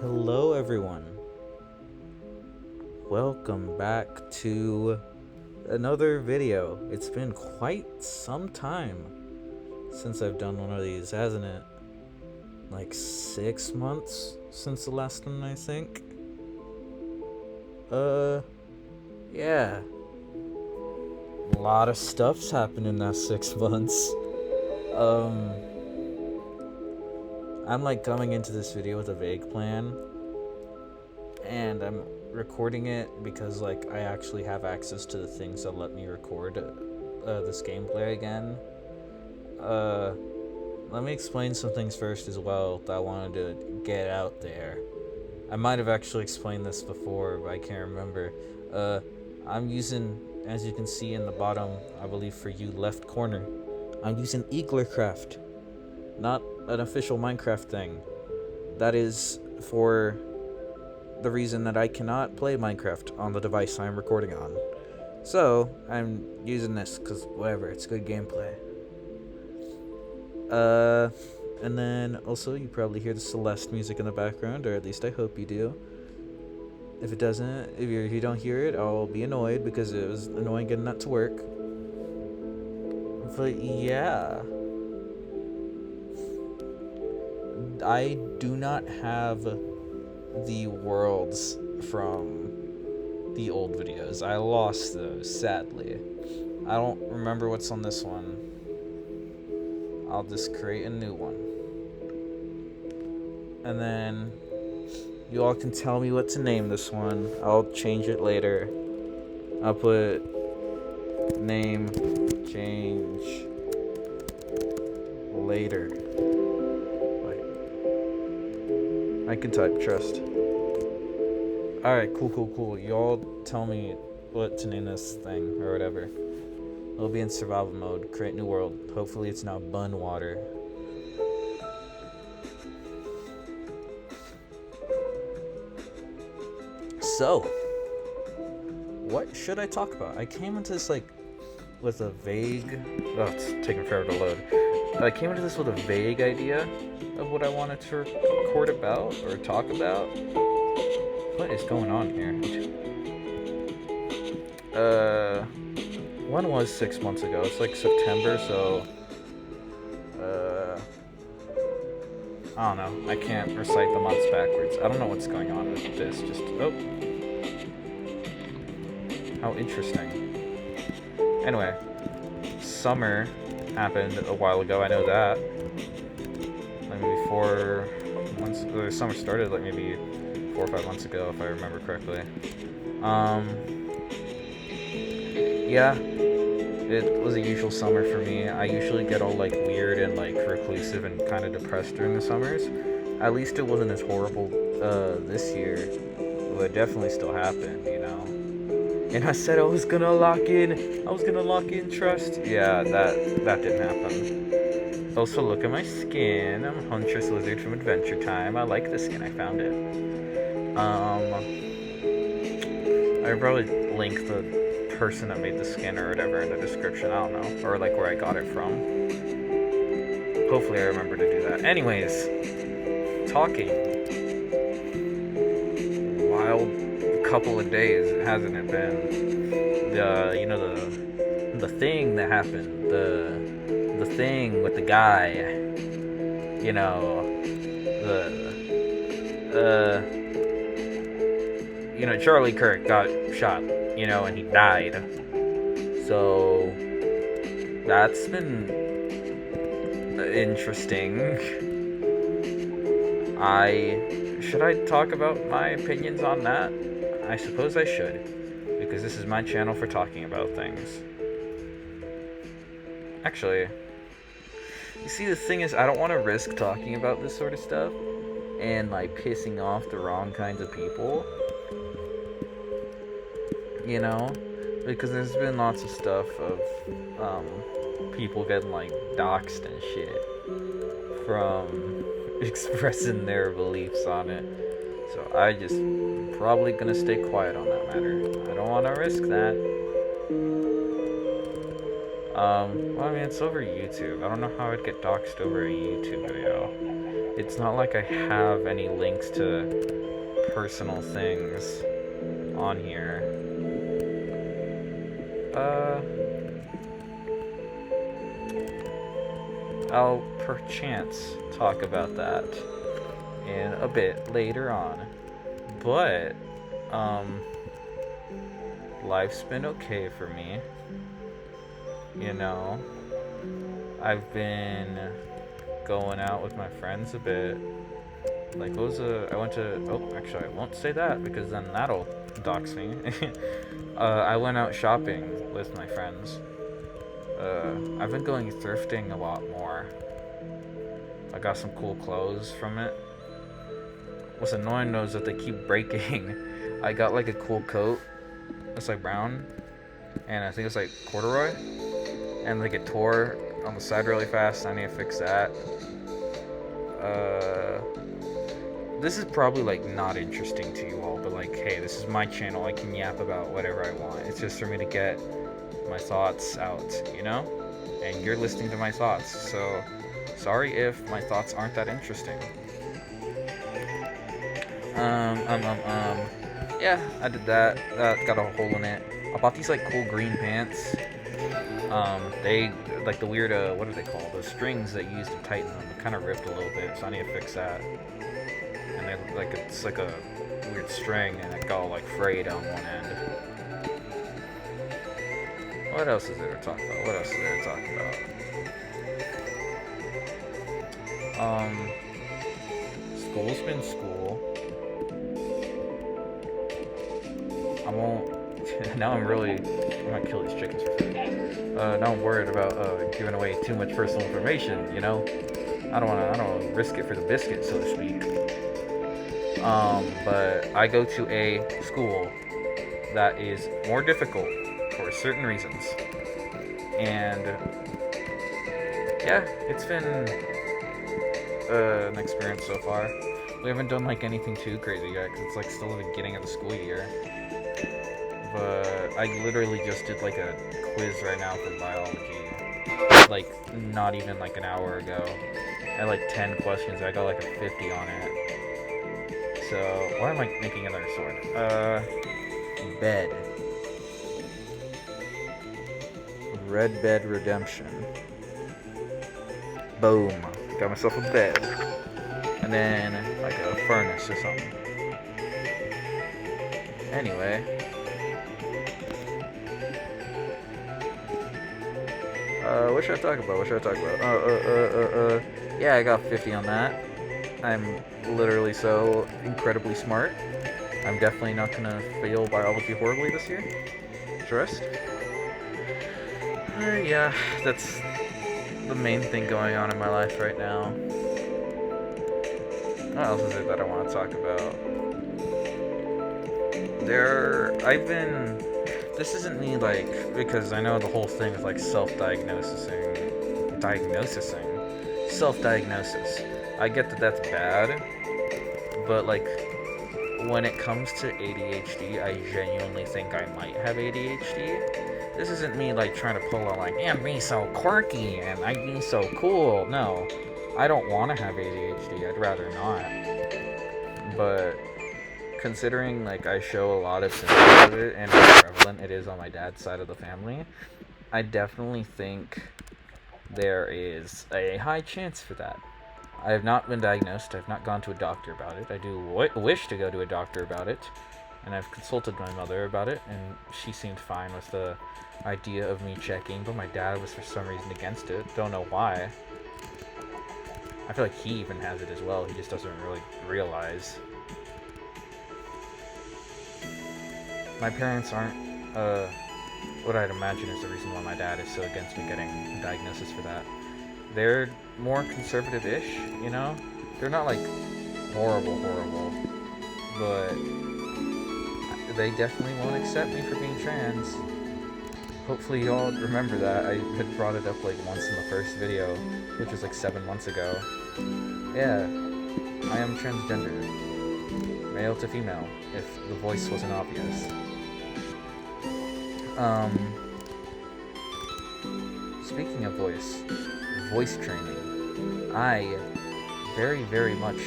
Hello, everyone. Welcome back to another video. It's been quite some time since I've done one of these, hasn't it? Like 6 months since the last one, I think. Yeah. A lot of stuff's happened in that 6 months. I'm like coming into this video with a vague plan, and I'm recording it because like I actually have access to the things that let me record this gameplay again. Let me explain some things first as well that I wanted to get out there. I might have actually explained this before, but I can't remember. I'm using, as you can see in the bottom, I believe for you left corner, I'm using Eaglercraft, not an official Minecraft thing. That is for the reason that I cannot play Minecraft on the device I'm recording on. So, I'm using this because whatever, it's good gameplay. And then also you probably hear the Celeste music in the background, or at least I hope you do. If it doesn't, if you don't hear it, I'll be annoyed because it was annoying getting that to work. But yeah, I do not have the worlds from the old videos. I lost those, sadly. I don't remember what's on this one. I'll just create a new one. And then you all can tell me what to name this one. I'll change it later. I'll put name change later. Wait. I can type, trust. Alright, cool. You all tell me what to name this thing or whatever. It'll be in survival mode, create new world. Hopefully it's now Bun Water. So, what should I talk about? I came into this like with a vague... Oh, it's taking forever to load. I came into this with a vague idea of what I wanted to record about or talk about. What is going on here? One was 6 months ago. It's like September, so I don't know. I can't recite the months backwards. I don't know what's going on with this. Just how interesting. Anyway, summer happened a while ago. I know that. Like maybe 4 months. The summer started like maybe 4 or 5 months ago, if I remember correctly. Yeah, it was a usual summer for me. I usually get all like weird and like reclusive and kind of depressed during the summers. At least it wasn't as horrible this year, but it definitely still happened, you know. And I said I was gonna lock in trust. Yeah, that didn't happen. Also, look at my skin. I'm Huntress Lizard from Adventure Time. I like the skin. I found it. I probably link the person that made the skin or whatever in the description. I don't know, or like where I got it from. Hopefully, I remember to do that. Anyways, talking. Wild couple of days, hasn't it been? The thing that happened. The thing with the guy. You know, Charlie Kirk got shot, and he died. So that's been interesting. Should I talk about my opinions on that? I suppose I should, because this is my channel for talking about things. Actually, you see, the thing is, I don't want to risk talking about this sort of stuff and like pissing off the wrong kinds of people. Because there's been lots of stuff of people getting like doxxed and shit from expressing their beliefs on it. So I just probably gonna stay quiet on that matter. I don't want to risk that. Well, I mean, it's over YouTube. I don't know how I'd get doxxed over a YouTube video. it's not like I have any links to personal things on here. I'll perchance talk about that in a bit later on. But, life's been okay for me. You know, I've been going out with my friends a bit. Like, I went to, oh, actually, I won't say that because then that'll dox me. I went out shopping with my friends. I've been going thrifting a lot more. I got some cool clothes from it. What's annoying though is that they keep breaking. I got like a cool coat. It's like brown. And I think it's like corduroy. And like it tore on the side really fast. I need to fix that. This is probably like not interesting to you all, but like, hey, this is my channel. I can yap about whatever I want. It's just for me to get my thoughts out, you know? And you're listening to my thoughts, so sorry if my thoughts aren't that interesting. Yeah, I did that. That got a hole in it. I bought these like cool green pants. They like the weird what are they called? The strings that you use to tighten them kind of ripped a little bit, so I need to fix that. And they like it's like a weird string, and it got all like frayed on one end. What else is there to talk about? School's been school. I won't. Now I'm gonna kill these chickens for food. Now I'm worried about giving away too much personal information. You know, I don't wanna risk it for the biscuit, so to speak. But I go to a school that is more difficult for certain reasons, and yeah, it's been an experience so far. We haven't done like anything too crazy yet because it's like still the beginning of the school year. But I literally just did like a quiz right now for biology, like not even like an hour ago. I had like 10 questions. I got like a 50 on it. So why am I making another sword? Bed. Red Bed Redemption. Boom. Got myself a bed. And then like a furnace or something. Anyway. What should I talk about? Yeah, I got 50 on that. I'm literally so incredibly smart. I'm definitely not gonna fail biology horribly this year. Trust. Yeah, that's the main thing going on in my life right now. What else is it that I want to talk about? This isn't me, like, because I know the whole thing is like self-diagnosis. I get that that's bad, but like, when it comes to ADHD, I genuinely think I might have ADHD. This isn't me like trying to pull a like, yeah, I'm being so quirky and I'm being so cool. No, I don't want to have ADHD. I'd rather not. But considering like I show a lot of symptoms of it and how prevalent it is on my dad's side of the family, I definitely think there is a high chance for that. I have not been diagnosed. I've not gone to a doctor about it. I do wish to go to a doctor about it, and I've consulted my mother about it, and she seemed fine with the idea of me checking, but my dad was for some reason against it. Don't know why. I feel like he even has it as well. He just doesn't really realize. My parents aren't what I'd imagine is the reason why my dad is so against me getting a diagnosis for that. They're more conservative-ish, you know? They're not, like, horrible, but they definitely won't accept me for being trans. Hopefully y'all remember that. I had brought it up, like, once in the first video, which was, like, 7 months ago. Yeah, I am transgender. Male to female, if the voice wasn't obvious. Speaking of voice training, I very, very much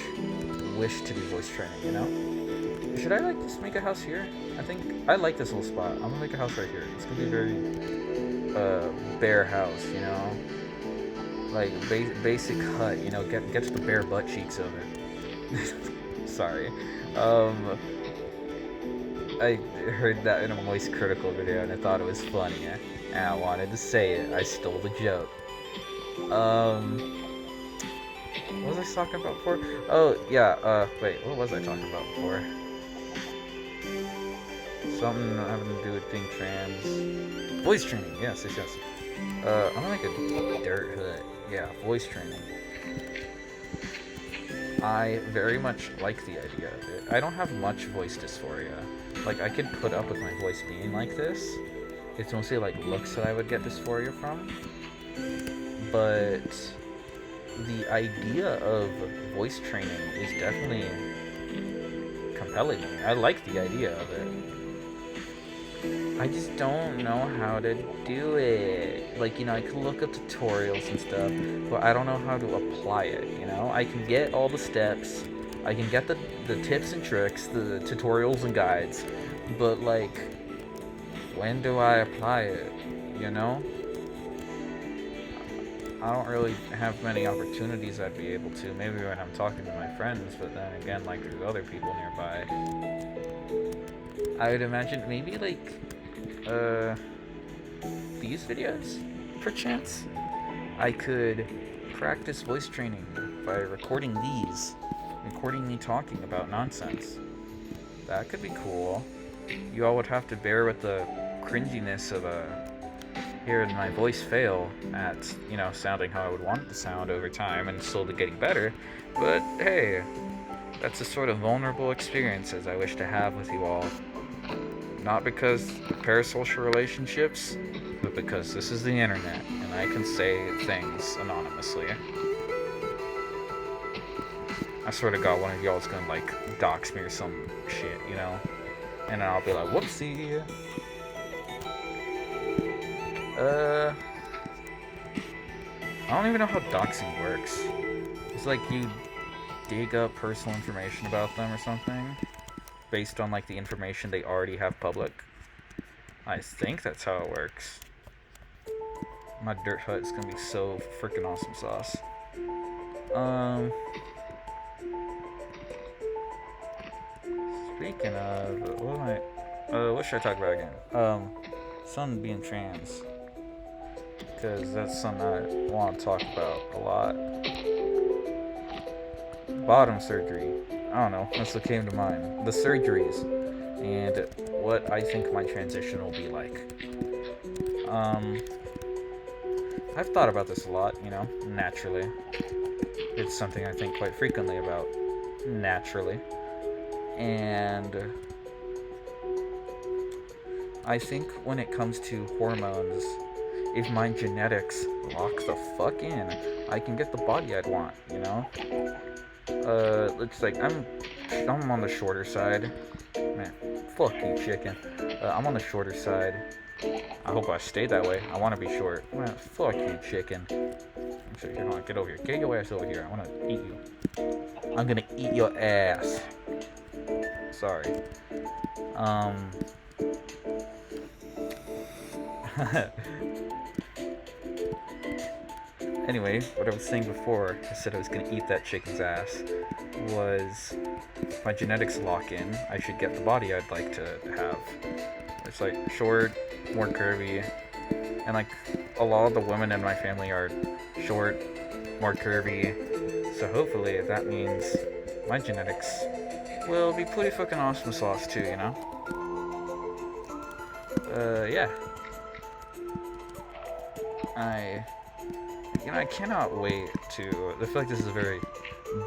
wish to do voice training, you know? Should I, like, just make a house here? I think I like this little spot. I'm gonna make a house right here. It's gonna be a very, bare house, you know? Like, basic hut, you know? Gets the bare butt cheeks of it. Sorry. I heard that in a Moist Critical video and I thought it was funny, and I wanted to say it. I stole the joke. What was I talking about before? Oh, yeah, wait, what was I talking about before? Something having to do with being trans. Voice training, yes. I'm gonna make a dirt hut. Yeah, voice training. I very much like the idea of it. I don't have much voice dysphoria. Like, I could put up with my voice being like this. It's mostly, like, looks that I would get dysphoria from. But the idea of voice training is definitely compelling me. I like the idea of it. I just don't know how to do it. Like, you know, I can look up tutorials and stuff, but I don't know how to apply it, you know? I can get all the steps, I can get the tips and tricks, the tutorials and guides, but, like, when do I apply it, you know? I don't really have many opportunities I'd be able to. Maybe when I'm talking to my friends, but then again, like, there's other people nearby. I would imagine maybe, like, these videos, perchance. I could practice voice training by recording me talking about nonsense. That could be cool. You all would have to bear with the cringiness of hearing my voice fail at, you know, sounding how I would want it to sound over time and slowly getting better. But hey, that's the sort of vulnerable experiences I wish to have with you all. Not because parasocial relationships, but because this is the internet and I can say things anonymously. I swear to God, one of y'all is gonna, like, dox me or some shit, you know? And then I'll be like, whoopsie. I don't even know how doxing works. It's like you dig up personal information about them or something, based on, like, the information they already have public. I think that's how it works. My dirt hut is gonna be so freaking awesome sauce. Speaking of, what should I talk about again? Something being trans. Because that's something I want to talk about a lot. Bottom surgery. I don't know, that's what came to mind. The surgeries. And what I think my transition will be like. I've thought about this a lot, you know, naturally. It's something I think quite frequently about, naturally. And I think when it comes to hormones, if my genetics lock the fuck in, I can get the body I'd want, you know? It's like, I'm on the shorter side. Man, fuck you, chicken. I'm on the shorter side. I hope I stay that way. I want to be short. Man, fuck you, chicken. I'm sure you're gonna get over here. Get your ass over here. I want to eat you. I'm gonna eat your ass. Sorry. Anyway, what I was saying before, I said I was gonna eat that chicken's ass, was if my genetics lock in, I should get the body I'd like to have. It's like short, more curvy, and like a lot of the women in my family are short, more curvy, so hopefully that means my genetics will be pretty fucking awesome sauce too, you know? Yeah. I cannot wait to, I feel like this is a very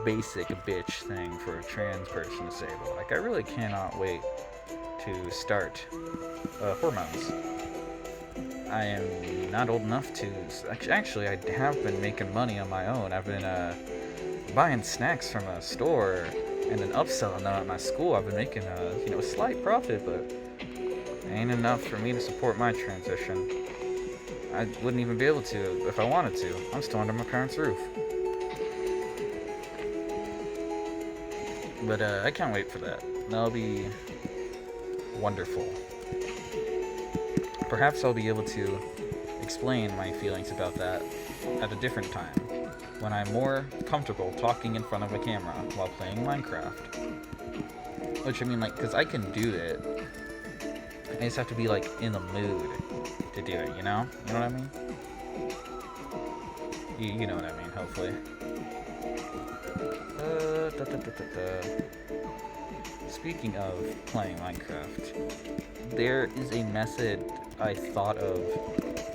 basic bitch thing for a trans person to say, but like I really cannot wait to start hormones. I am not old enough to, actually I have been making money on my own. I've been buying snacks from a store and then upselling them at my school. I've been making a slight profit, but it ain't enough for me to support my transition. I wouldn't even be able to if I wanted to. I'm still under my parents' roof. But I can't wait for that. That'll be wonderful. Perhaps I'll be able to explain my feelings about that at a different time, when I'm more comfortable talking in front of a camera while playing Minecraft. Which, I mean, like, because I can do it. I just have to be, like, in the mood to do it, you know? You know what I mean? You know what I mean, hopefully. Speaking of playing Minecraft, there is a method I thought of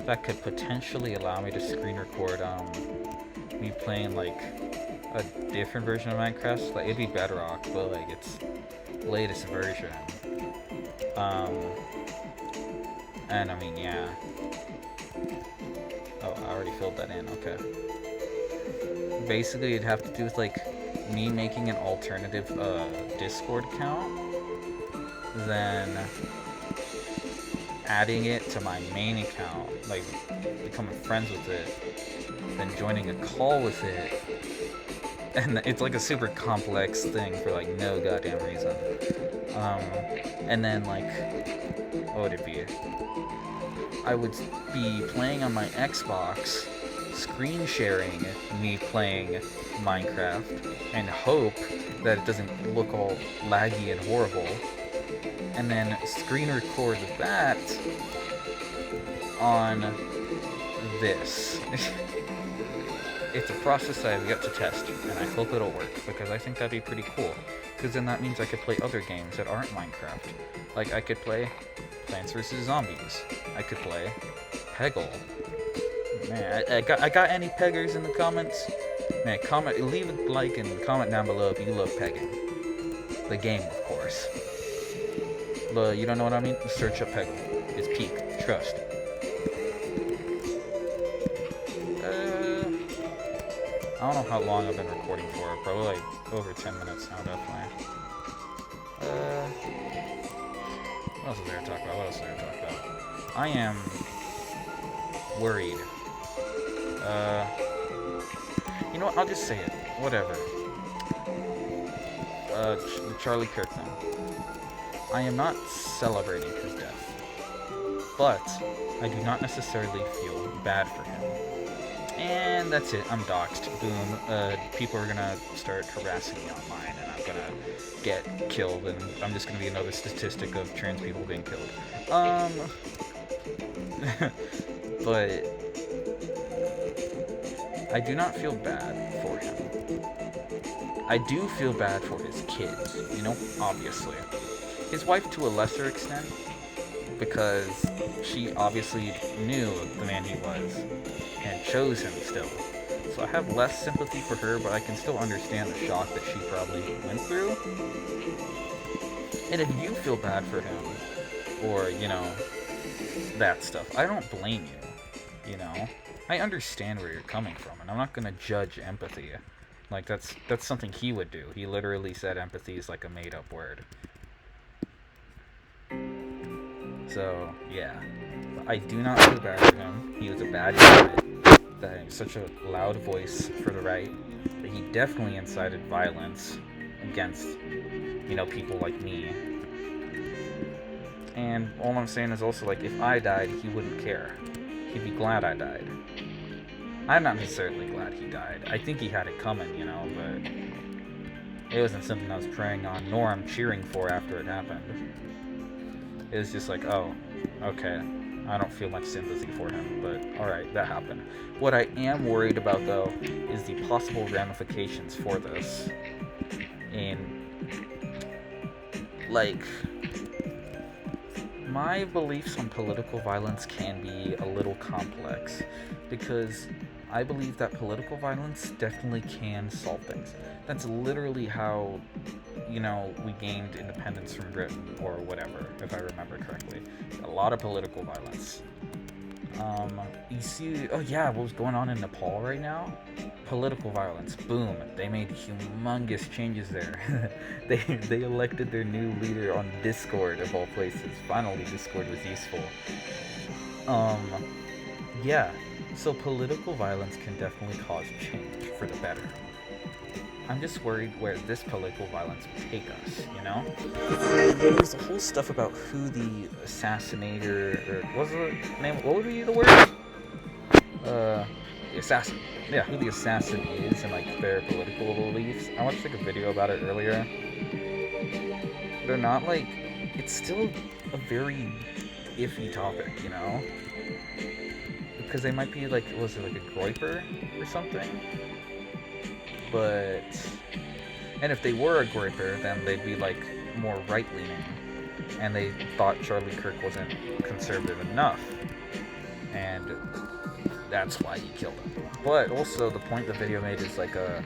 that could potentially allow me to screen record me playing like a different version of Minecraft. Like, it'd be Bedrock, but like its latest version. And I mean, yeah. Oh, I already filled that in. Okay. Basically, it'd have to do with like me making an alternative Discord account, then adding it to my main account, like becoming friends with it, then joining a call with it, and it's like a super complex thing for like no goddamn reason. And then like, what would it be? I would be playing on my Xbox, screen sharing me playing Minecraft, and hope that it doesn't look all laggy and horrible, and then screen record that on this. It's a process I have yet to test, and I hope it'll work, because I think that'd be pretty cool, because then that means I could play other games that aren't Minecraft. Like, I could play Plants vs. Zombies. I could play Peggle. Man, I got any peggers in the comments? Man, leave a like and comment down below if you love pegging. The game, of course. But you don't know what I mean? Search up Peggle. It's peak. Trust. I don't know how long I've been recording for. Probably like over 10 minutes now, definitely. What else is there to talk about? I am worried. You know what? I'll just say it. Whatever. The Charlie Kirk thing. I am not celebrating his death, but I do not necessarily feel bad for him. And that's it. I'm doxxed. Boom. People are gonna start harassing me online, and I'm gonna get killed, and I'm just gonna be another statistic of trans people being killed. But I do not feel bad for him. I do feel bad for his kids, you know, obviously. His wife to a lesser extent, because she obviously knew the man he was, and chose him still. So I have less sympathy for her, but I can still understand the shock that she probably went through. And if you feel bad for him, or, you know, that stuff, I don't blame you, you know? I understand where you're coming from, and I'm not gonna judge empathy. Like, that's something he would do. He literally said empathy is like a made-up word. So, yeah. I do not feel bad for him. He was a bad guy. That he was such a loud voice for the right. That he definitely incited violence against, you know, people like me. And all I'm saying is also, like, if I died, he wouldn't care. He'd be glad I died. I'm not necessarily glad he died. I think he had it coming, you know, but it wasn't something I was preying on, nor I'm cheering for after it happened. It was just like, oh, okay, I don't feel much sympathy for him, but alright, that happened. What I am worried about, though, is the possible ramifications for this. And, like, my beliefs on political violence can be a little complex, because I believe that political violence definitely can solve things. That's literally how, you know, we gained independence from Britain, or whatever, if I remember correctly. A lot of political violence. You see, oh yeah, what was going on in Nepal right now? Political violence, boom, they made humongous changes there. they elected their new leader on Discord, of all places. Finally, Discord was useful. Yeah, so political violence can definitely cause change for the better. I'm just worried where this political violence will take us, you know? There's the whole stuff about who the assassinator, or what was the name? What would be the word? The assassin. Yeah, who the assassin is and like their political beliefs. I watched like a video about it earlier. They're not like, it's still a very iffy topic, you know? Because they might be like, was it like a groiper or something? But, and if they were a groiper, then they'd be like more right-leaning, and they thought Charlie Kirk wasn't conservative enough, and that's why he killed him. But also, the point the video made is like I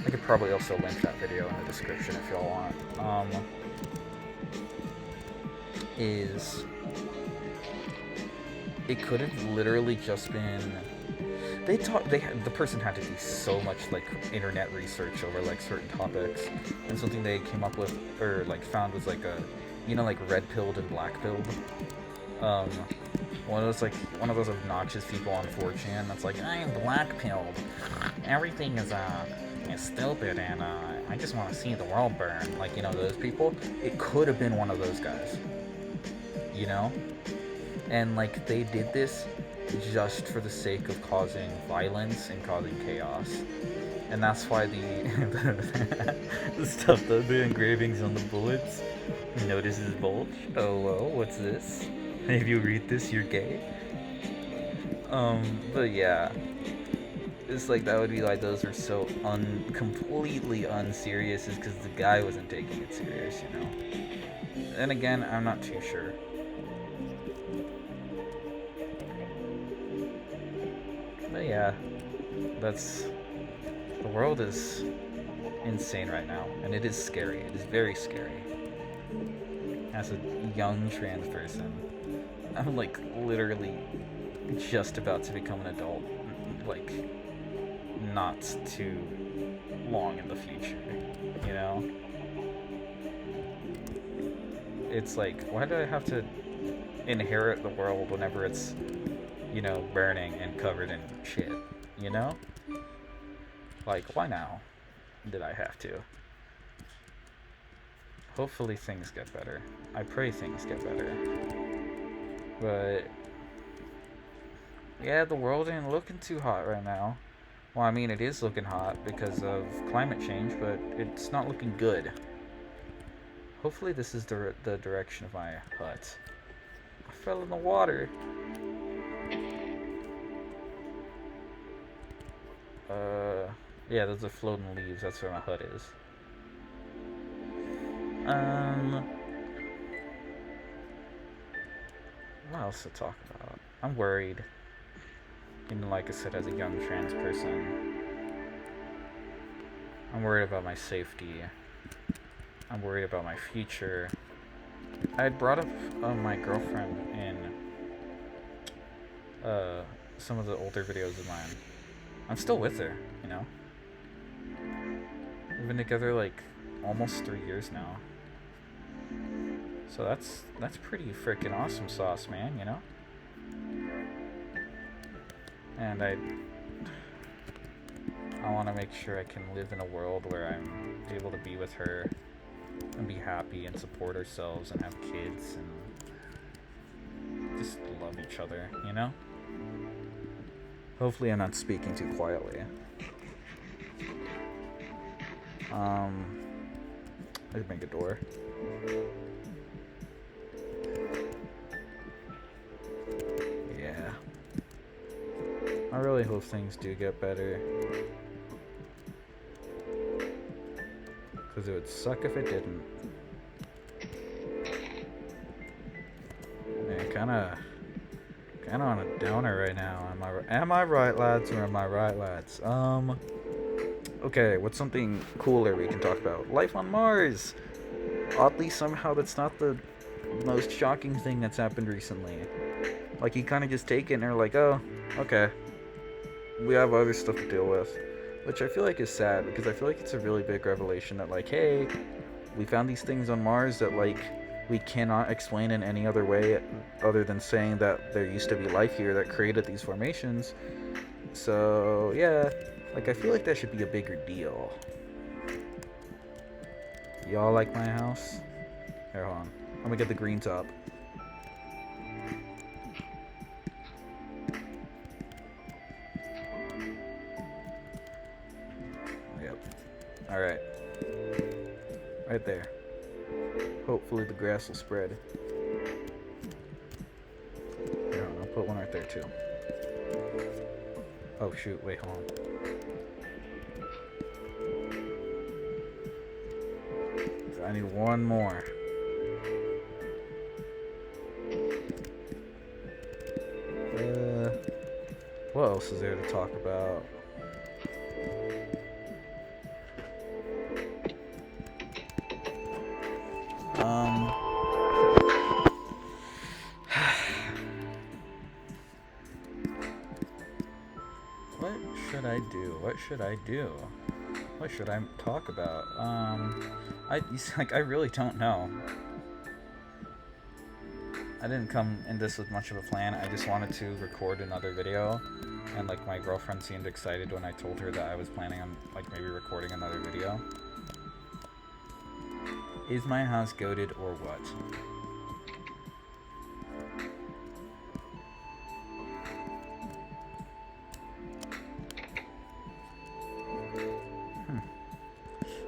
could probably also link that video in the description if y'all want. Is it could have literally just been the person had to do so much like internet research over like certain topics, and something they came up with or like found was like like red pilled and black pilled. One of those obnoxious people on 4chan that's like, I'm black pilled, everything is stupid, and I just want to see the world burn. Like, those people. It could have been one of those guys, and like they did this just for the sake of causing violence and causing chaos. And that's why the stuff, the engravings on the bullets, notice his bulge. Oh, whoa, what's this? If you read this, you're gay. But yeah. It's like, that would be like, those are so completely unserious, is because the guy wasn't taking it serious, And again, I'm not too sure. But yeah, the world is insane right now, and it is scary. It is very scary. As a young trans person, I'm like literally just about to become an adult, like not too long in the future, It's like, why do I have to inherit the world whenever it's burning and covered in shit, Like, why now did I have to? Hopefully things get better. I pray things get better. But, yeah, the world ain't looking too hot right now. Well, I mean, it is looking hot because of climate change, but it's not looking good. Hopefully this is the direction of my hut. I fell in the water. Yeah, those are floating leaves. That's where my hut is. What else to talk about? I'm worried. Like I said, as a young trans person, I'm worried about my safety. I'm worried about my future. I had brought up my girlfriend in some of the older videos of mine. I'm still with her, We've been together like almost 3 years now. So that's pretty freaking awesome sauce, man, And I want to make sure I can live in a world where I'm able to be with her and be happy and support ourselves and have kids and just love each other, Hopefully I'm not speaking too quietly. Let's make a door. Yeah. I really hope things do get better. Because it would suck if it didn't. Man, kinda on a downer right now. Am I right, lads, or am I right, lads? Okay, what's something cooler we can talk about? Life on Mars! Oddly, somehow, that's not the most shocking thing that's happened recently. Like, you kind of just take it and they're like, oh, okay. We have other stuff to deal with. Which I feel like is sad, because I feel like it's a really big revelation that, like, hey, we found these things on Mars that, like, we cannot explain in any other way other than saying that there used to be life here that created these formations. So, yeah, like, I feel like that should be a bigger deal. Y'all like my house? Here, hold on. Let me get the green top. Yep. Alright. Right there. Hopefully the grass will spread. Here, I'll put one right there too. Oh shoot, wait, hold on. I need one more. What else is there to talk about? What should I do? What should I do? What should I talk about? I really don't know. I didn't come in this with much of a plan. I just wanted to record another video, and like my girlfriend seemed excited when I told her that I was planning on like maybe recording another video. Is my house goated or what?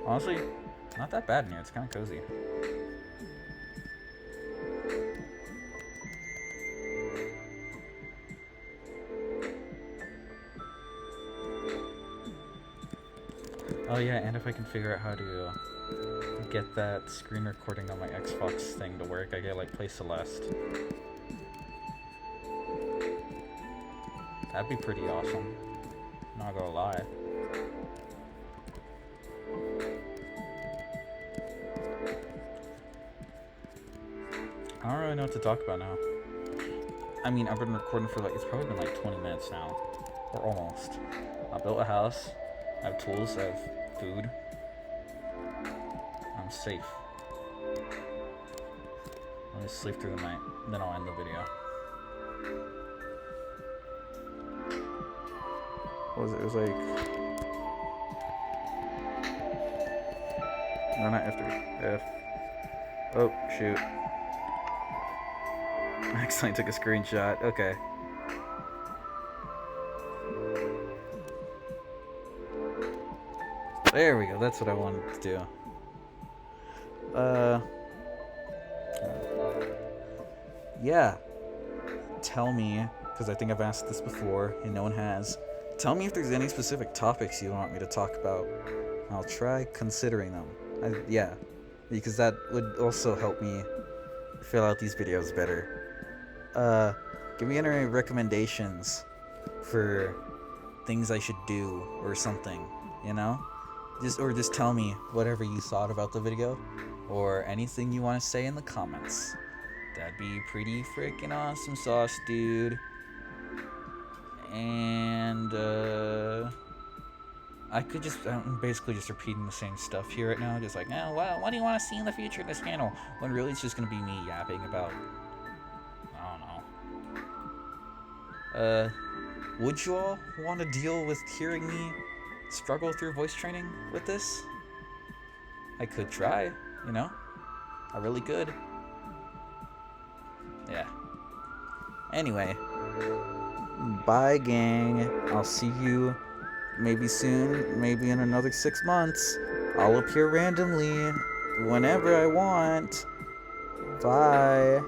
Honestly, not that bad in here. It's kind of cozy. Oh yeah, and if I can figure out how to get that screen recording on my Xbox thing to work, I get like Play Celeste. That'd be pretty awesome. Not gonna lie. I don't really know what to talk about now. I mean, I've been recording for like, it's probably been like 20 minutes now. Or almost. I built a house. I have tools. I have food. I'm safe. Let me sleep through the night. Then I'll end the video. What was it? It was like... No, not F3. F. Oh, shoot. I accidentally took a screenshot. Okay. There we go. That's what I wanted to do. Yeah. Tell me, because I think I've asked this before and no one has. Tell me if there's any specific topics you want me to talk about. I'll try considering them. Yeah. Because that would also help me fill out these videos better. Give me any recommendations for things I should do or something, you know? Just tell me whatever you thought about the video or anything you want to say in the comments. That'd be pretty freaking awesome sauce, dude. And, I could just, I'm basically just repeating the same stuff here right now. Just like, oh, well, what do you want to see in the future of this channel? When really it's just going to be me yapping about, I don't know. Would you all want to deal with hearing me struggle through voice training with this? I could try, you know? I really could. Yeah. Anyway. Bye, gang. I'll see you maybe soon, maybe in another 6 months. I'll appear randomly whenever I want. Bye.